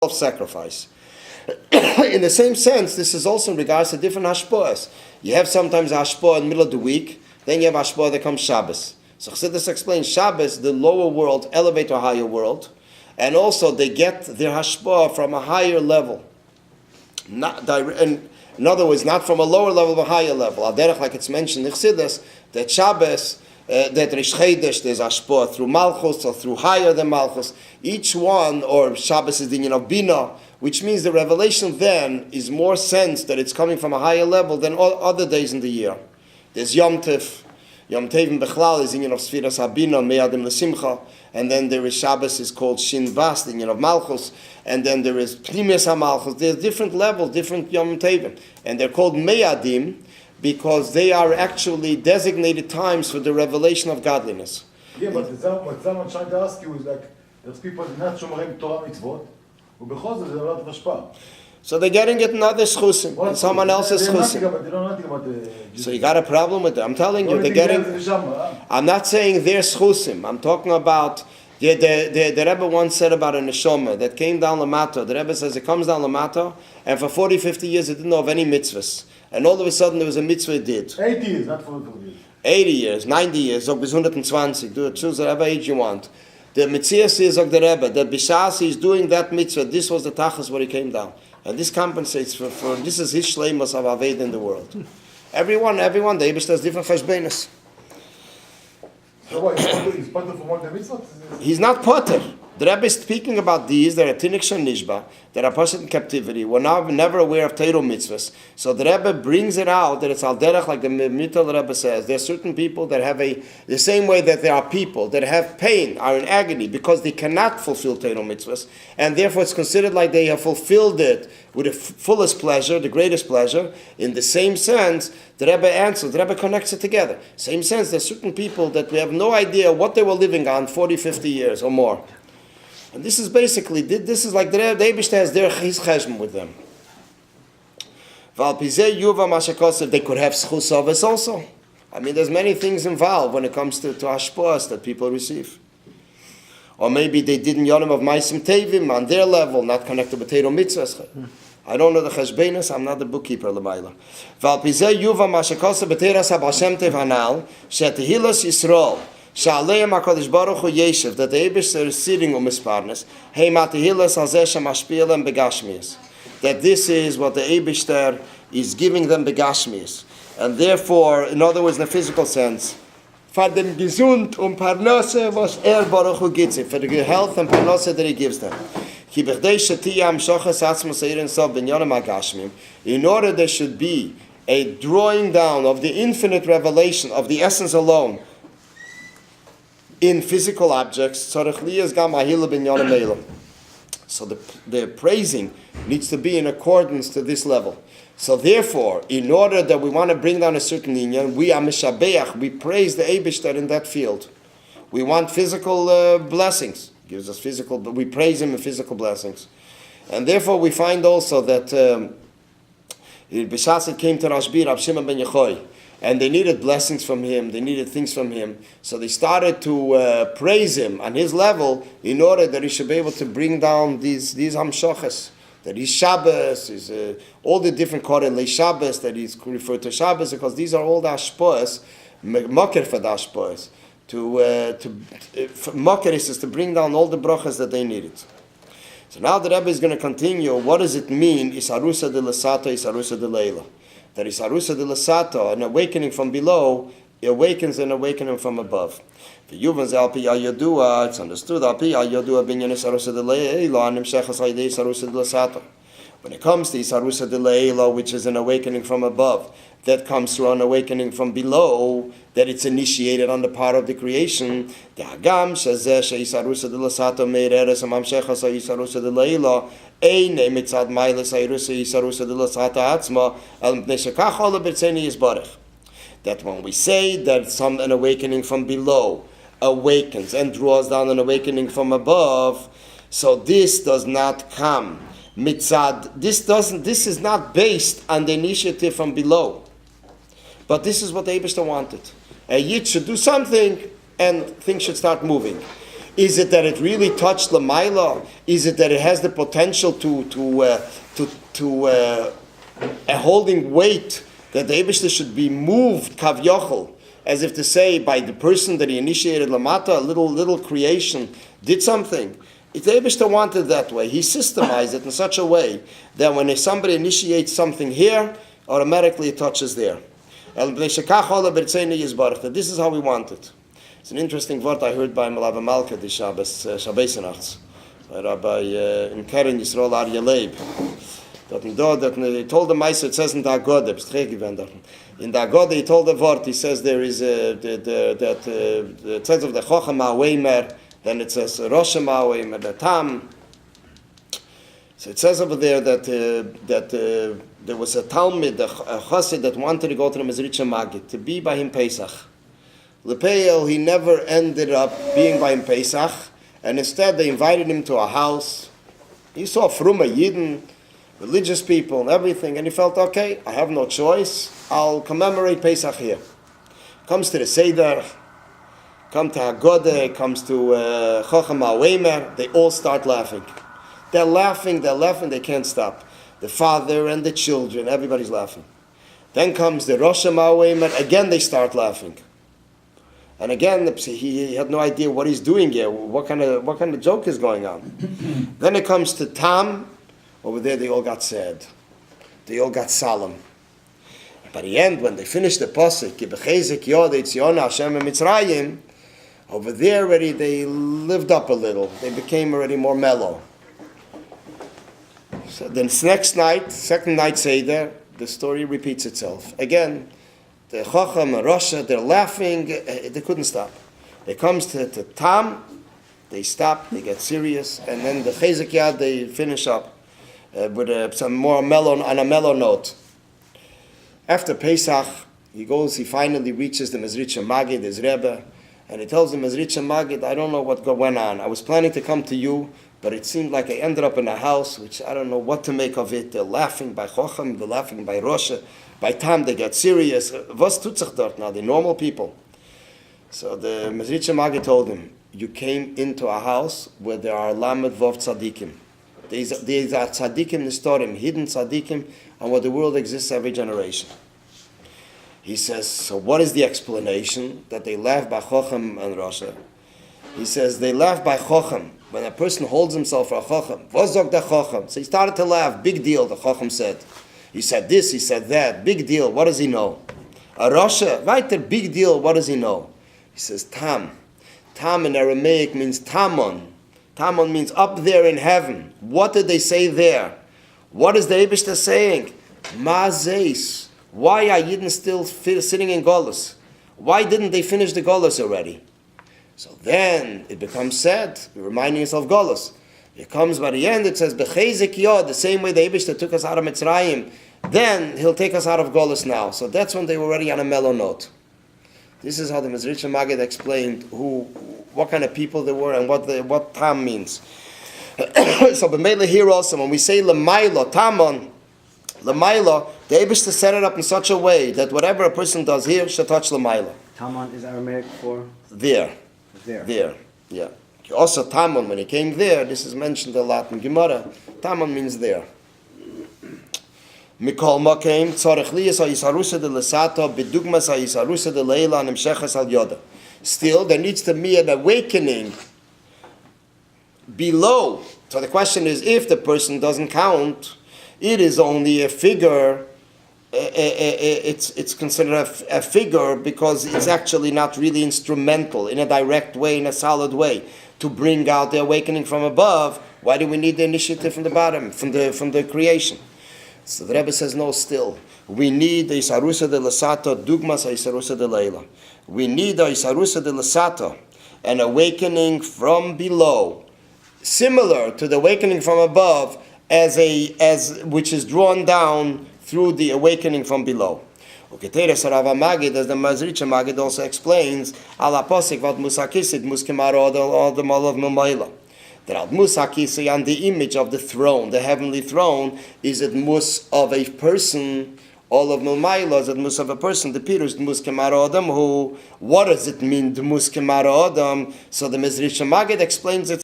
self-sacrifice. In the same sense, this is also in regards to different hashpahs. You have sometimes a hashpah in the middle of the week, then you have hashpah that comes Shabbos. So Chassidus explains Shabbos, the lower world, elevate to a higher world, and also they get their hashpah from a higher level. In other words, not from a lower level, but a higher level. Al-derech, like it's mentioned in Chassidus, that Shabbos, that Rish Chedesh, there's hashpah through Malchus or through higher than Malchus. Each one, or Shabbos is the union of Bina, which means the revelation then is more sense that it's coming from a higher level than all other days in the year. There's Yom Tov. Yom Tov in Bechlal is the union of Sfiras Habina, Me'adim L'Simcha. And then there is Shabbos is called Shin Vas, the union of Malchus. And then there is Pnimis HaMalchus. There's different levels, different Yom Tovim. And they're called Me'adim because they are actually designated times for the revelation of godliness. Yeah, but what someone trying to ask you is like, there's people not shomerim Torah mitzvot, ובכל זאת זה לא תשפע. So they're getting it in other schusim, in someone else's schusim. They know nothing about the... So you got a problem with it. I'm telling you, they're getting... I'm not saying they're schusim. I'm talking about... The Rebbe once said about a neshama that came down Lamata. The Rebbe says it comes down Lamata, and for 40, 50 years it didn't know of any mitzvahs. And all of a sudden there was a mitzvah it did. 80 years, not 40 years. 80 years, 90 years, so bis 120. Do it, choose whatever age you want. The mitzvah is of the Rebbe, that Bishas is doing that mitzvah, this was the tachas where he came down. And this compensates for this is his shleimus of Aved in the world. Everyone, the Eibush does different cheshbenos. So what, he's part of one of the mitzvot? He's not potter. The Rebbe is speaking about these, that are Tinik Shem Nishba, that are posted in captivity. We're now never aware of Torah mitzvahs. So the Rebbe brings it out that it's al derech, like the Mittel Rebbe says. There are certain people that have the same way that there are people that have pain, are in agony, because they cannot fulfill Torah mitzvahs, and therefore it's considered like they have fulfilled it with the fullest pleasure, the greatest pleasure. In the same sense, the Rebbe answers, the Rebbe connects it together. Same sense, there are certain people that we have no idea what they were living on 40, 50 years or more. And this is basically, this is like the Eibishter has their his cheshbon with them. They could have schus avos also. I mean, there's many things involved when it comes to hashpahs that people receive. Or maybe they did in Yonim of Maisim Tevim on their level, not connected with Torah mitzvahs. I don't know the cheshbenos, I'm not the bookkeeper, l'mayla. V'alpizeh yuva mashakosa b'teras ha'Bashem Tev hanal, she'tehilas Yisrael, Sha'aleim HaKadosh Baruch Hu Yeshiv, that the Eibishter is sitting on Misparnes, Hei Matihilas Hazeh Shemashpielem Begashmias. That this is what the Eibishter is giving them Begashmias. And therefore, in other words, in a physical sense, for den Gesund Parnasse was Baruch Hu gives it, for the health and Parnasse that he gives them. In order there should be a drawing down of the infinite revelation of the essence alone in physical objects, so the praising needs to be in accordance to this level. So therefore, in order that we want to bring down a certain inyan, we are mishabeach, we praise the Eibishter in that field. We want physical blessings. Gives us physical, but we praise him in physical blessings. And therefore we find also that B'shas came to Rashbi, Rab Shimon ben Yochai, and they needed blessings from him, they needed things from him. So they started to praise him on his level in order that he should be able to bring down these hamshoches. That he's Shabbos, is all the different korelei Shabbos, that he's referred to Shabbos, because these are all the ashpoas, mocker for the ashpoas. Mocker is to bring down all the brachas that they needed. So now the Rebbe is going to continue. What does it mean? Isarusa de Lasato, Isarusa de Leila. That Isarusa de Lasato, an awakening from below, awakens an awakening from above. The Yuvans Alpi Yadua, it's understood Alpi Yadua binyan Isarusa de Leila, and Nimshechas Aide Isarusa de Lasato. When it comes to Isarusa de Leila, which is an awakening from above, that comes through an awakening from below, that it's initiated on the part of the creation. The Hagam Shazeh Isarusa de Lasato Meireres Amamshechas Isarusa de Leila. That when we say that an awakening from below awakens and draws down an awakening from above, so this does not come mitzad. This is not based on the initiative from below, but this is what the Eibishter wanted. A yid should do something and things should start moving. Is it that it really touched Lamaila? Is it that it has the potential to a holding weight that the Eibishter should be moved kav yochel, as if to say by the person that he initiated Lamata, a little creation did something. If the Eibishter wanted that way, he systemized it in such a way that when somebody initiates something here, automatically it touches there. This is how we want it. It's an interesting word I heard by Malava Malka, the Shabbos Nachts, by Rabbi in Keren Yisrael Arya Leib. That he told the Meister, it says in the Agode, in the Agode he told the word, he says there is it says of the Chochem HaWeimer, then it says Rosh HaWeimer, the Tam. So it says over there that there was a Talmud, a Chassid that wanted to go to the Mezritcha Magid, to be by him Pesach. Lepeil, he never ended up being by him Pesach, and instead they invited him to a house. He saw Fruma Yidden, religious people and everything, and he felt, okay, I have no choice, I'll commemorate Pesach here. Comes to the Seder, come to Haggadah, comes to Chochem HaWeimer, they all start laughing. They're laughing, they can't stop. The father and the children, everybody's laughing. Then comes the Rosh HaWeimer, again they start laughing. And again, he had no idea what he's doing here, what kind of joke is going on. Then it comes to Tam. Over there, they all got sad. They all got solemn. By the end, when they finished the pasuk, over there already they lived up a little. They became already more mellow. So then next night, second night Seder, the story repeats itself. Again, the Chacham and Rasha, they're laughing. They couldn't stop. It comes to Tam, they stop, they get serious, and then the Chezek Yad, they finish up. With some more on a mellow note. After Pesach, he finally reaches the Mezritcha Magid, his Rebbe, and he tells the Mezritcha Magid, I don't know what went on. I was planning to come to you, but it seemed like I ended up in a house, which I don't know what to make of it. They're laughing by Chochem, they're laughing by Rosh, by Tam, they get serious. Was tut sich dort now? They're normal people. So the Mezritcha Magid told him, you came into a house where there are Lamed Vov Tzadikim. These are tzaddikim nistorim, hidden tzaddikim, and what the world exists every generation. He says, so what is the explanation that they laugh by Chochem and Rasha? He says, they laugh by Chochem. When a person holds himself for a Chochem, was zog the Chochem? So he started to laugh, big deal, the Chochem said. He said this, he said that, big deal, what does he know? A Rasha, weiter, big deal, what does he know? He says, Tam. Tam in Aramaic means Tamon. Tamon means up there in heaven. What did they say there? What is the Eibishter saying? Ma zeis. Why are Yidden still sitting in Golus? Why didn't they finish the Golus already? So then it becomes sad. You're reminding yourself Golus. It comes by the end, it says, B'chezek yod, the same way the Eibishter took us out of Mitzrayim. Then he'll take us out of Golus now. So that's when they were already on a mellow note. This is how the Mezritcha Magid explained what kind of people they were and what Tam means. So B'meila here also, when we say L'maylo, Tamon, L'maylo, the Eibishter set it up in such a way that whatever a person does here should touch L'maylo. Tamon is Aramaic for? There, yeah. Also Tamon, when he came there, this is mentioned a lot in Gemara, Tamon means there. Mikol Makim, Tzorech Liyas HaYisarusa de Lesato, B'dugmas HaYisarusa de Leila, and Imsheches Al Yoda. Still, there needs to be an awakening below. So the question is, if the person doesn't count, it is only a figure. It's considered a figure because it's actually not really instrumental in a direct way, in a solid way, to bring out the awakening from above. Why do we need the initiative from the bottom, from the creation? So the Rebbe says, no, still. We need the Isarusa de Lesato, Dugmas Isarusa de Leila. We need the Isarusa de Lesato, an awakening from below, similar to the awakening from above, as which is drawn down through the awakening from below. As the Mezritcha Magid also explains, Ala Posik Vat Musakisid Muskimaro all the Mal of Mumayla. That Al Musakisi, on the image of the throne, the heavenly throne, is it mus of a person all of Milmayla is the Dmus of a person. The Pirush Dmus Kemara Adam. Who? What does it mean Dmus Kemara Adam? So the Mezritch Magid explains it.